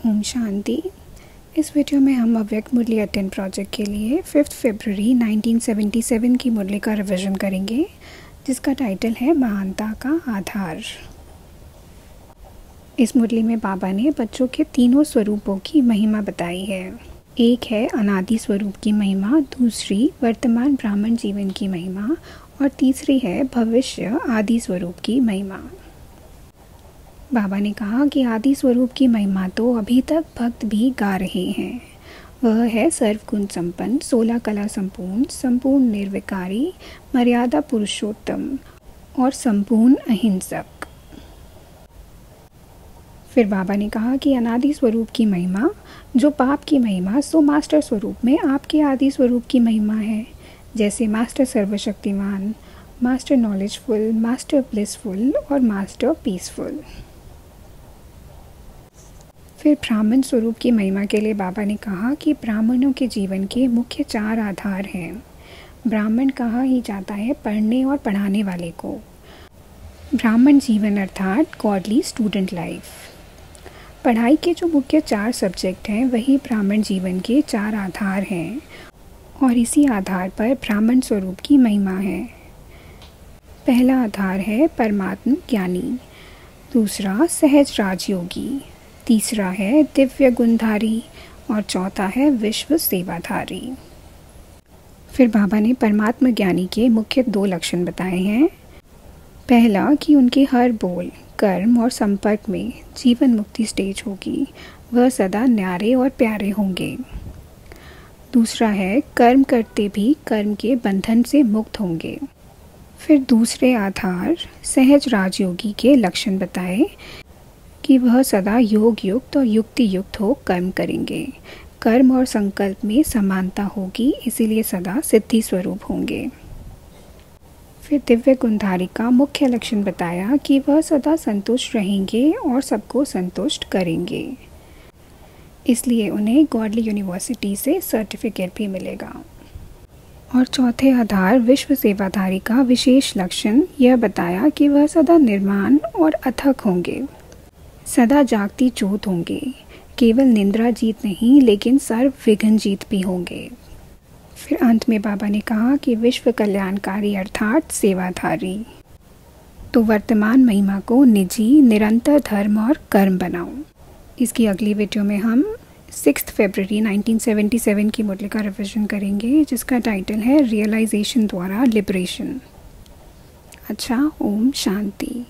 ओम शांति। इस वीडियो में हम अव्यक्त मुरली अटेंड प्रोजेक्ट के लिए 5 फरवरी 1977 की मुरली का रिवीजन करेंगे, जिसका टाइटल है महानता का आधार। इस मुरली में बाबा ने बच्चों के तीनों स्वरूपों की महिमा बताई है। एक है अनादि स्वरूप की महिमा, दूसरी वर्तमान ब्राह्मण जीवन की महिमा और तीसरी है भविष्य आदि स्वरूप की महिमा। बाबा ने कहा कि आदि स्वरूप की महिमा तो अभी तक भक्त भी गा रहे हैं। वह है सर्वगुण संपन्न, 16 कला संपूर्ण, संपूर्ण निर्विकारी, मर्यादा पुरुषोत्तम और संपूर्ण अहिंसक। फिर बाबा ने कहा कि अनादि स्वरूप की महिमा, जो पाप की महिमा, सो मास्टर स्वरूप में आपके आदि स्वरूप की महिमा है, जैसे मास्टर सर्वशक्तिमान, मास्टर नॉलेजफुल, मास्टर ब्लिसफुल और मास्टर पीसफुल। फिर ब्राह्मण स्वरूप की महिमा के लिए बाबा ने कहा कि ब्राह्मणों के जीवन के मुख्य 4 आधार हैं। ब्राह्मण कहा ही जाता है पढ़ने और पढ़ाने वाले को। ब्राह्मण जीवन अर्थात गॉडली स्टूडेंट लाइफ। पढ़ाई के जो मुख्य 4 सब्जेक्ट हैं वही ब्राह्मण जीवन के 4 आधार हैं और इसी आधार पर ब्राह्मण स्वरूप की महिमा है। पहला आधार है परमात्म ज्ञानी, दूसरा सहज राजयोगी, तीसरा है दिव्य गुणधारी और चौथा है विश्व सेवाधारी। फिर बाबा ने परमात्मा ज्ञानी के मुख्य 2 लक्षण बताए हैं। पहला कि उनके हर बोल, कर्म और संपर्क में जीवन मुक्ति स्टेज होगी, वह सदा न्यारे और प्यारे होंगे। दूसरा है कर्म करते भी कर्म के बंधन से मुक्त होंगे। फिर दूसरे आधार सहज राजयोगी के लक्षण बताए कि वह सदा योग युक्त और युक्ति युक्त हो कर्म करेंगे। कर्म और संकल्प में समानता होगी, इसीलिए सदा सिद्धि स्वरूप होंगे। फिर दिव्य गुणधारी का मुख्य लक्षण बताया कि वह सदा संतुष्ट रहेंगे और सबको संतुष्ट करेंगे, इसलिए उन्हें गॉडली यूनिवर्सिटी से सर्टिफिकेट भी मिलेगा। और चौथे आधार विश्व सेवाधारी का विशेष लक्षण यह बताया कि वह सदा निर्माण और अथक होंगे, सदा जागती ज्योत होंगे, केवल निंद्रा जीत नहीं लेकिन सर्व विघ्न जीत भी होंगे। फिर अंत में बाबा ने कहा कि विश्व कल्याणकारी अर्थात सेवाधारी। तो वर्तमान महिमा को निजी निरंतर धर्म और कर्म बनाओ। इसकी अगली वीडियो में हम 6 फरवरी 1977 की मुरली का रिवीजन करेंगे, जिसका टाइटल है रियलाइजेशन द्वारा लिबरेशन। अच्छा, ओम शांति।